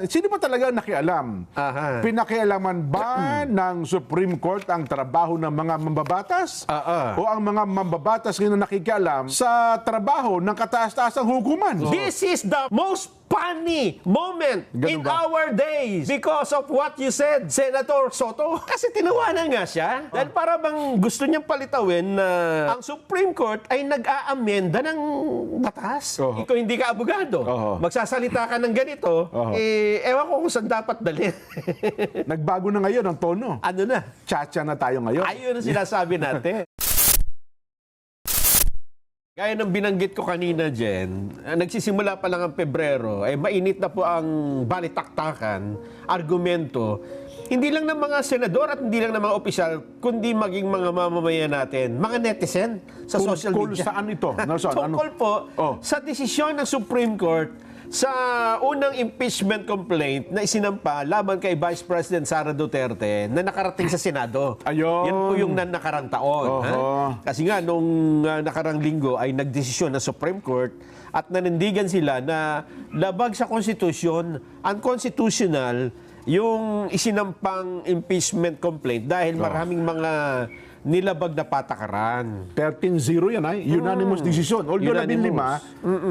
sino ba talaga nakialam? Pinakialaman ba ng Supreme Court ang trabaho ng mga mambabatas? O ang mga mambabatas ngayon na nakikialam sa trabaho ng kataas-taasang hukuman? This is the most funny moment in our days because of what you said, Senator Soto. Kasi tinawanan nga siya. Dahil para bang gusto niyang palitawin na ang Supreme Court ay nag-aamenda ng batas. Ikaw hindi ka abogado. Magsasalita ka ng ganito, ewan ko kung saan dapat dalhin. Nagbago na ngayon ang tono. Ano na? Chacha na tayo ngayon. Ayun ang sinasabi natin. Gaya ng binanggit ko kanina, Jen, nagsisimula pa lang ang Pebrero, mainit na po ang balitaktakan, argumento, hindi lang ng mga senador at hindi lang ng mga opisyal, kundi maging mga mamamayan natin, mga netizen sa social media. Saan ito? Tungkol po sa desisyon ng Supreme Court sa unang impeachment complaint na isinampa laban kay Vice President Sara Duterte na nakarating sa Senado. Ayun. Yan po yung nakarang taon. Kasi nga, nung nakarang linggo ay nagdesisyon ng Supreme Court at nanindigan sila na labag sa konstitusyon, unconstitutional, yung isinampang impeachment complaint dahil maraming mga nilabag na patakaran. 13-0 yan ay unanimous decision. Although 15,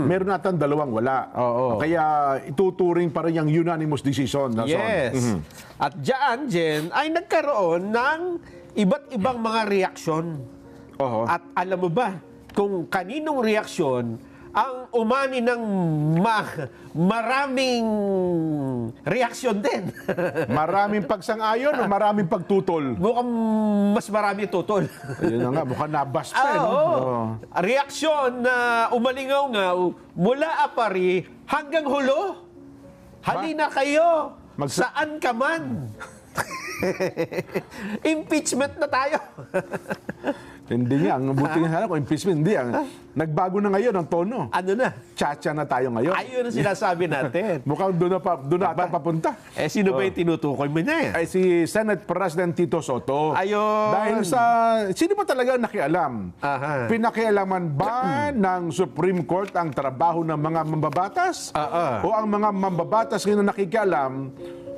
meron natin dalawang wala. Kaya ituturing pa rin yung unanimous decision. Yes. At diyan, Jen, ay nagkaroon ng iba't ibang mga reaksyon. At alam mo ba kung kaninong reaksyon ang umani ng maraming reaksyon din. Maraming pagsang-ayon o maraming pagtutol? Mukhang mas marami tutol. Ayun na nga, mukhang nabasta. Reaksyon na umalingaw-ngaw mula apari hanggang hulo. Halina kayo, saan ka man. Impeachment na tayo. Hindi nga. Ang buti nga kung impeachment. Hindi. Nagbago na ngayon ang tono. Ano na? Chacha na tayo ngayon. Ayun ang sinasabi natin. Mukhang doon na ata papunta. Sino ba yung tinutukoy mo niya? Ay si Senate President Tito Soto. Ayun. Dahil sa... Sino ba talaga nakialam? Pinakialaman ba ng Supreme Court ang trabaho ng mga mambabatas? O ang mga mambabatas ngayon na nakikialam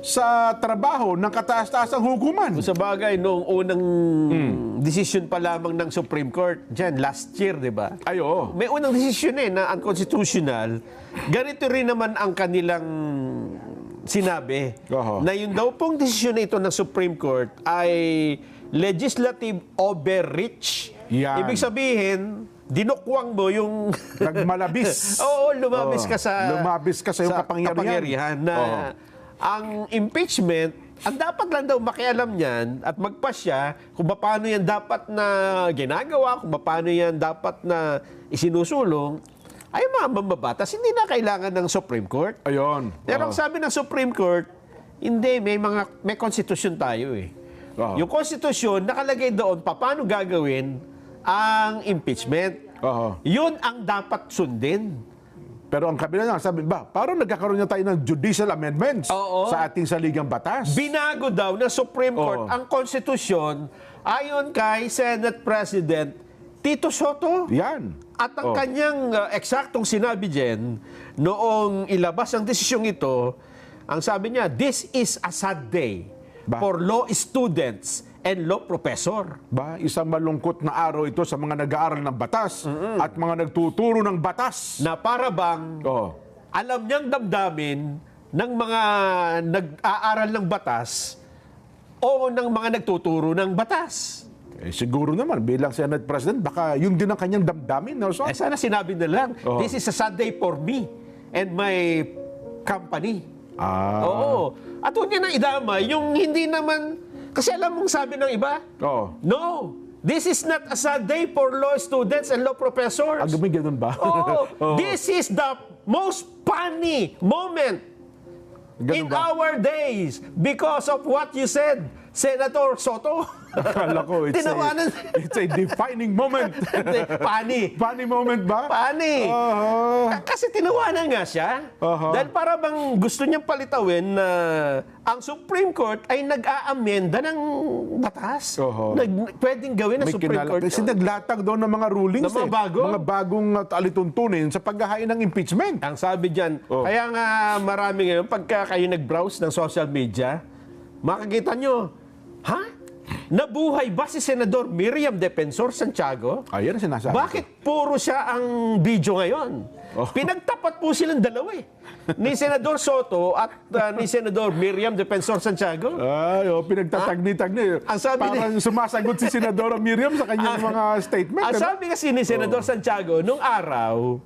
sa trabaho ng kataas-taasang hukuman? Sa bagay, noong unang decision pa lamang ng Supreme Court, dyan, last year, di ba? May unang decision na unconstitutional. Ganito rin naman ang kanilang sinabi. Na yun daw pong desisyon na ito ng Supreme Court ay legislative overreach. Yan. Ibig sabihin, dinukwang mo yung... Nagmalabis. Lumabis ka sa yung kapangyarihan. Na ang impeachment, ang dapat lang daw makialam niyan at magpasya kung paano yan dapat na ginagawa, kung paano yan dapat na isinusulong, ay mga mambabatas, hindi na kailangan ng Supreme Court. Ayun. Pero ang sabi ng Supreme Court, hindi, may konstitusyon tayo eh. Yung konstitusyon, nakalagay doon paano gagawin ang impeachment. Yun ang dapat sundin. Pero ang kabila niya, sabi ba, parang nagkakaroon na tayo ng judicial amendments sa ating saligang batas. Binago daw ng Supreme Court ang konstitusyon ayon kay Senate President Tito Soto. Yan. At ang kanyang eksaktong sinabi dyan, noong ilabas ang desisyong ito, ang sabi niya, this is a sad day for law students and law professor. Isang malungkot na araw ito sa mga nag-aaral ng batas at mga nagtuturo ng batas. Na para bang alam niyang damdamin ng mga nag-aaral ng batas o ng mga nagtuturo ng batas. Siguro naman, bilang Senate President, baka yun din ang kanyang damdamin. Sana sinabi na lang, this is a sad day for me and my company. At huwag niya nang idamay, yung hindi naman... Kasi alam mong sabi ng iba? No, this is not a sad day for law students and law professors. May ganun ba? This is the most funny moment in our days because of what you said, Senator Soto. Akala ko, Tinawanan. it's a defining moment. Funny moment ba? Funny. Kasi tinawanan nga siya. Dahil para bang gusto niyang palitawin na ang Supreme Court ay nag-aamenda ng batas. Pwedeng gawin ng Supreme Court. Kasi naglatag doon ng mga rulings. Ng mga bago. Mga bagong alituntunin sa paghahain ng impeachment. Ang sabi dyan, kaya nga marami ngayon, pagka kayo nag-browse ng social media, makikita nyo, nabuhay ba si Senador Miriam Defensor Santiago? Ayan ang sinasabi. Bakit puro siya ang video ngayon? Pinagtapat po silang dalawa eh. Ni Senador Soto at ni Senador Miriam Defensor Santiago. Pinagtatagni-tagni. Ang sabi parang sumasagot si Senadora Miriam sa kanyang mga statement. Ang sabi kasi ni Senador Santiago, nung araw,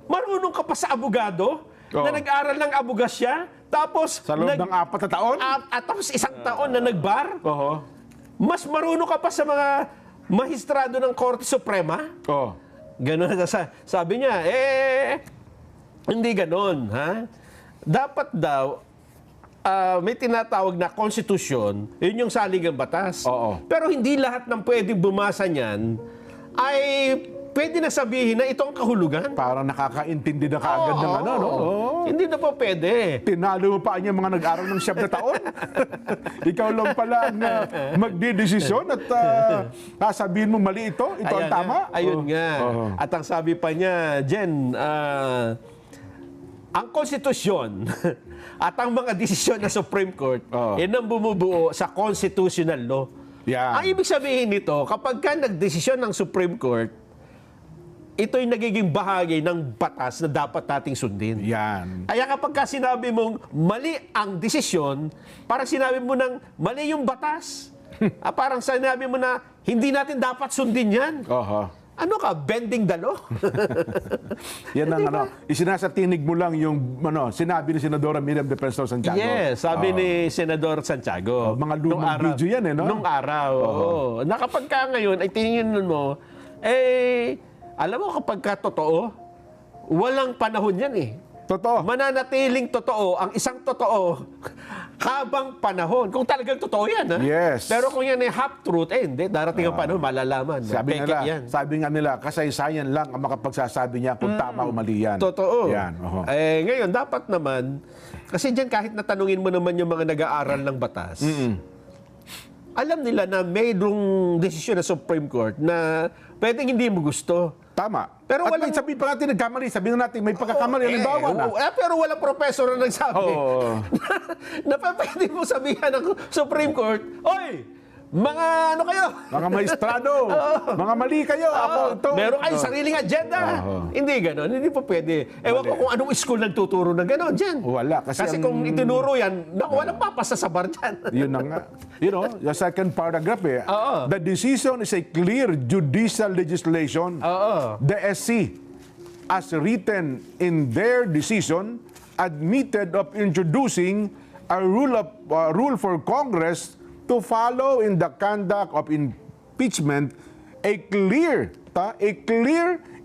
marunong ka pa sa abogado? Na nag-aral ng abogasya? Tapos, sa loob ng 4 na taon? At tapos 1 taon na nagbar? Mas marunong ka pa sa mga mahistrado ng Korte Suprema? Ganon. Sabi niya, hindi ganon. Dapat daw, may tinatawag na konstitusyon, yun yung saligang batas. Pero hindi lahat ng pwedeng bumasa niyan ay pwede na sabihin na ito ang kahulugan. Parang nakakaintindi na kaagad ng ano, no? Hindi na po pwede. Tinalo mo pa niya mga nag-aral ng 7 na taon. Ikaw lang pala ang magdidesisyon at sasabihin mo mali ito. Ito ang tama. Ayun nga. At ang sabi pa niya, Jen, ang konstitusyon at ang mga desisyon ng Supreme Court, yan ang bumubuo sa constitutional law. Ang ibig sabihin nito, kapag ka nagdesisyon ng Supreme Court, ito'y nagiging bahagi ng batas na dapat nating sundin. Kaya kapag ka sinabi mong mali ang desisyon, parang sinabi mo ng mali yung batas. Parang sinabi mo na hindi natin dapat sundin yan. Ano ka, bending the law? Yan ang isinasatinig mo lang yung sinabi ni Senadora Miriam Defensor Santiago. Yes, sabi ni Senador Santiago. Mga lumang video yan no? Nung araw. Na kapag ka ngayon, ay tingin mo, alam mo kapag ka totoo, walang panahon yan eh. Totoo. Mananatiling totoo ang isang totoo habang panahon. Kung talagang totoo yan. Yes. Pero kung yan ay half-truth, hindi. Darating ang panahon, malalaman. Sabi nga nila, kasaysayan lang ang makapagsasabi niya kung tama o mali yan. Totoo. Yan. Ngayon, dapat naman, kasi dyan kahit natanungin mo naman yung mga nag-aaral ng batas, alam nila na mayroong desisyon ng Supreme Court na pwedeng hindi mo gusto. Tama. Pero at sabihin pa natin nagkamali, sabihin natin may pagkakamali, halimbawa na. Pero walang professor na nagsabi na pwede mo sabihan ng Supreme Court, oy, mga ano kayo? Mga maestrado, mga mali kayo. Ako ito. Meron kayong sariling agenda. Hindi ganon, hindi po pwede. Ewan ko kung anong school nagtuturo ng ganon dyan. Wala. Kasi kung itinuro yan, walang papasa sa bar dyan. Yun na nga. The second paragraph the decision is a clear judicial legislation. The SC, as written in their decision, admitted of introducing a rule for Congress to follow in the conduct of impeachment a clear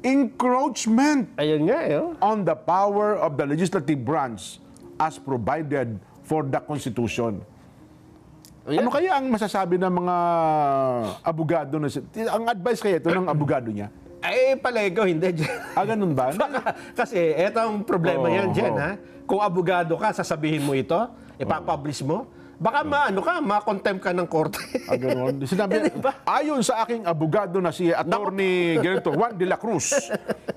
encroachment on the power of the legislative branch as provided for the Constitution. Ano kaya ang masasabi ng mga abogado na ang advice kaya ito ng abogado niya? Palagi ko, hindi. Ganun ba? Kasi etong problema yan, Jen, Kung abogado ka, sasabihin mo ito, ipapublish mo, baka ma-contempt ka ng korte. Ganun. Sinabi, ayon sa aking abogado na si Attorney Juan de la Cruz,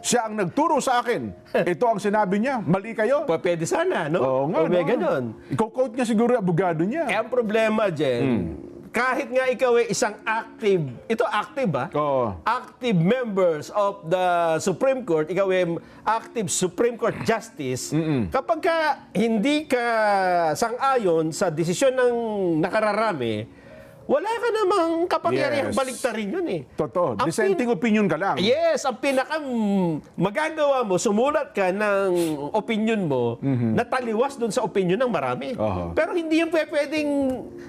siya ang nagturo sa akin. Ito ang sinabi niya, mali kayo. Pwede sana, no? Oo nga, may ganon. Iko-quote niya siguro yung abogado niya. Ang problema, Jen, kahit nga ikaw ay isang active active members of the Supreme Court, ikaw ay active Supreme Court Justice, kapag ka hindi ka sang-ayon sa desisyon ng nakararami, wala ka namang kapangyarihang baliktarin yun eh. Totoo. Dissenting opinion ka lang. Yes. Ang magagawa mo, sumulat ka ng opinion mo na taliwas dun sa opinion ng marami. Pero hindi yung pwedeng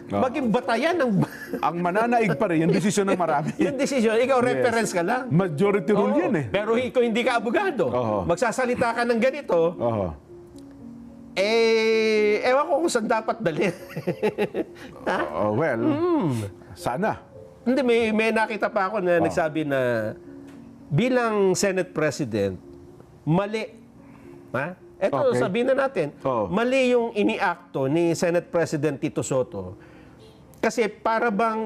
maging batayan ng... Ang mananaig pa rin, yung desisyon ng marami. Yung desisyon, ikaw reference ka lang. Majority rule yan eh. Pero ikaw hindi ka abogado. Magsasalita ka ng ganito, ewan ko kung saan dapat dalhin. Well, sana. Hindi, may nakita pa ako na nagsabi na bilang Senate President, mali. Ha? Eto, Okay. sabihin na natin, mali yung iniakto ni Senate President Tito Soto. Kasi para bang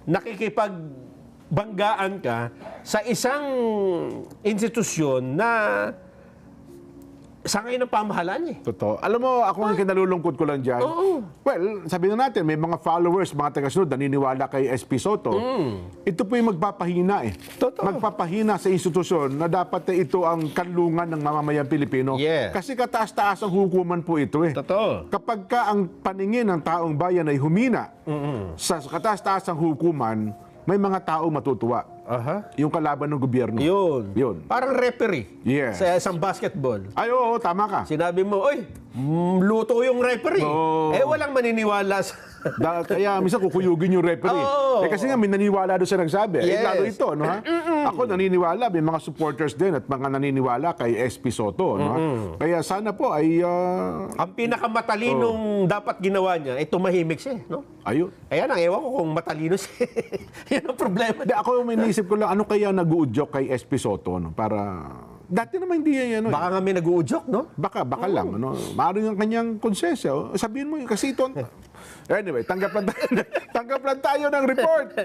nakikipagbanggaan ka sa isang institusyon na sangay ng pamahalaan eh. Totoo. Alam mo, ako ang kinalulungkot ko lang dyan. Well, sabihin na natin, may mga followers, mga tagasunod, naniniwala kay SP Soto. Ito po yung magpapahina eh. Totoo. Magpapahina sa institusyon na dapat ito ang kanlungan ng mamamayang Pilipino. Yeah. Kasi kataas-taas ang hukuman po ito eh. Totoo. Kapag ka ang paningin ng taong bayan ay humina sa kataas-taas ang hukuman, may mga tao matutuwa. Yung kalaban ng gobyerno. Yun. Parang referee Yes. sa isang basketball. Ay, oo, tama ka. Sinabi mo, oy, luto yung referee. Oo. Walang maniniwala sa... Kaya minsan kukuyugin yung referee. Oo. Kasi nga may naniniwala doon sa nagsabi. Yes. Lalo ito, no ha? Ako naniniwala, may mga supporters din at mga naniniwala kay SP Soto, no ha? Kaya sana po ay Ang pinakamatalinong dapat ginawa niya, tumahimik siya, no? ayun. Kaya nang ewan ko kung matalino siya. Yan ang problema. Hindi, ako may naisip ko lang, ano kaya nag-uudyok kay SP Soto, no? Para, dati naman hindi yan, ano. Baka nga may nag-uudyok, no? Baka lang, ano. Maaaring ang kanyang konsensya. Sabihin mo, kasi ito ang... Anyway, tanggap lang tayo ng report.